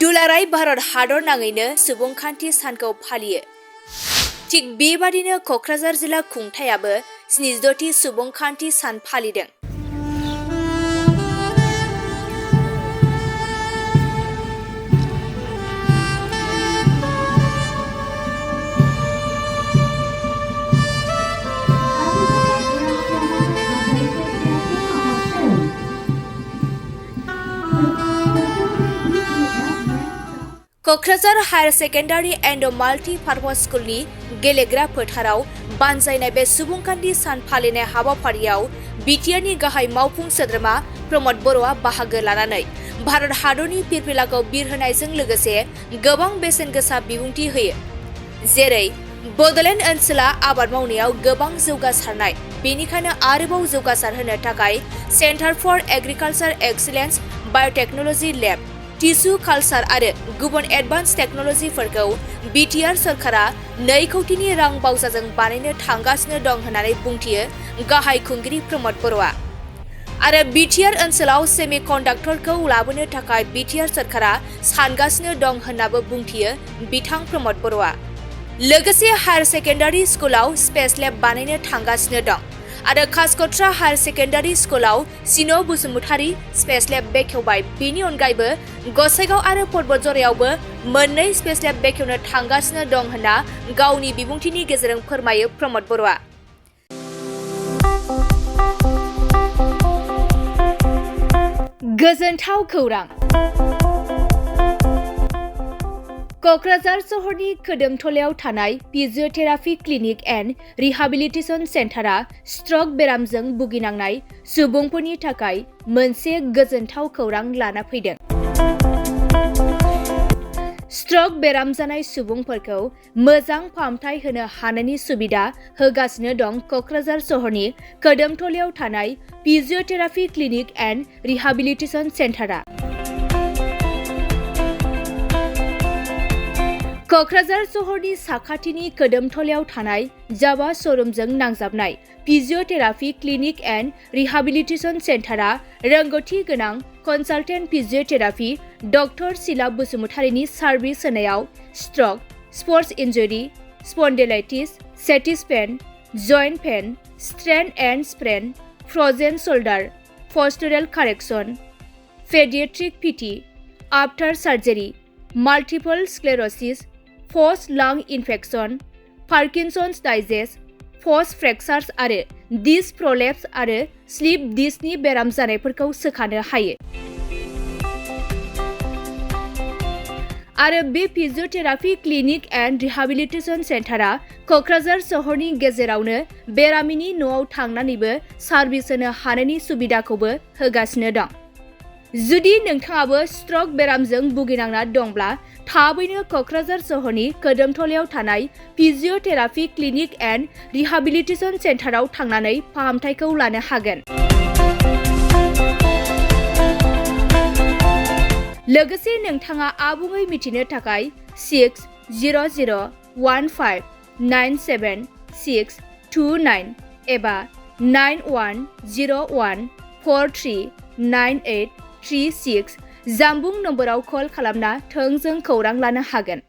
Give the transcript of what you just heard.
दुलाराय भारत हादर नाङैनो सुबुंखान्थि सानखौ फालियो। थिग बेबादिनो क'क्राझार जिल्ला खुंथायाबो 76थि सुबुंखान्थि सान फालिदों। Kokrajhar higher secondary and multi purpose स्कुलनि गेलेग्रा फोथाराव बानजायनाय बे सुबुंखान्थि सान फालिनाय हाबाफारियाव बिटिआरनि गाहाय मावफुं सोद्रोमा प्रमद बर'आ बाहागो लानानै भारत हादरनि फिरफिलाखौ बिरहोनायजों लोगोसे गोबां बेसेन गोसा बिबुंथि होयो। जेरै बड'लेण्ड ओनसोला आबाद मावनायाव गोबां जौगासारनाय, बेनिखायनो आरोबाव जौगासारहोनो थाखाय सेन्टार फर एग्रिकालचार एक्सिलेन्स, बाय'टेक्न'लजि लेब, टिस्यु कालचार आरो गुबुन एडभान्स टेक्न'लजिफोरखौ बिटिआर सरकारा 2 कौटिनि रां बावजाजों बानायनो थांगासिनो दं होननानै बुंथियो गाहाय खुंगिरि प्रमद बर'आ। आरो बिटिआर ओनसोलाव सेमि कन्डाक्टरखौ लाबोनो थाखाय बिटिआर सरकारा सानगासिनो दं होननाबो बुंथियो बिथां प्रमद बर'आ। लोगोसे हायर सेकेन्डारि स्कुलाव स्पेस लेब बानायनो थांगासिनो दं आरो कासकट्रा हायर सेकेन्डारि स्कुलाव सिन' बसुमतारी स्पेस लेब बेखेवबाय। बेनि अनगायैबो गसाइगाव आरो बतझरावबो 2 स्पेस लेब बेखेवनो थांगासिनो दं होनना गावनि बिबुंथिनि गेजेरजों फोरमायो प्रमद बर'आ। गोजोनथाव खौरां। क'क्राझार सहरनि खोदोमथलायाव थानाय physiotherapy clinic and rehabilitation सेन्टारा struck बेरामजों भुगिनांनाय सुबुंफोरनि थाखाय मोनसे गोजोनथाव खौरां लाना फैदों। स्ट्रक बेराम जानाय सुबुंफोरखौ मोजां फाहामथाय होनो हानायनि सुबिदा होगासिनो दं क'क्राझार सहरनि खोदोमथलायाव थानाय फिजिअथेरापि क्लिनिक एन्ड रिहाबिलिटेसन सेन्टारा। क'क्राझार सहरनि साखाथिनि खोदोमथलायाव थानाय जावा श'रुमजों नांजाबनाय फिजिअथेरापि क्लिनिक एन्ड रिहाबिलिटेसन सेन्टारा रोंगौथि गोनां कनसालटेन्ट फिजिअथेरापि डक्टर सिला बसुमतारीनि सार्भिस होनायाव stroke, sports injury, spondylitis, sciatica pain, joint pain, strain and sprain, frozen shoulder, postural correction, paediatric PT, after surgery, multiple sclerosis, post lung infection, Parkinson's disease, post fractures आरो disc प्रलेप्स आरो slip डिस्कनि बेराम जानायफोरखौ सोखानो हायो। आरो बे फिजिअथेरापि clinic and rehabilitation सेन्टारा क'क्राझार सहरनि गेजेरावनो बेरामिनि न'आव थांनानैबो सार्भिस होनो हानायनि सुबिदाखौबो होगासिनो दं। जुदि नोंथाङाबो स्ट्रक बेरामजों भुगिनांना दंब्ला थाबैनो क'क्राझार सहरनि खोदोमथलायाव थानाय फिजिअथेरापि क्लिनिक एन्ड रिहाबिलिटेसन सेन्टाराव थांनानै फाहामथायखौ लानो हागोन। लोगोसे नोंथाङा आबुङै मिथिनो थाखाय 600015976629 एबा 9101439836 जामबुं नम्बराव कल खालामना थोंजों खौरां लानो हागोन।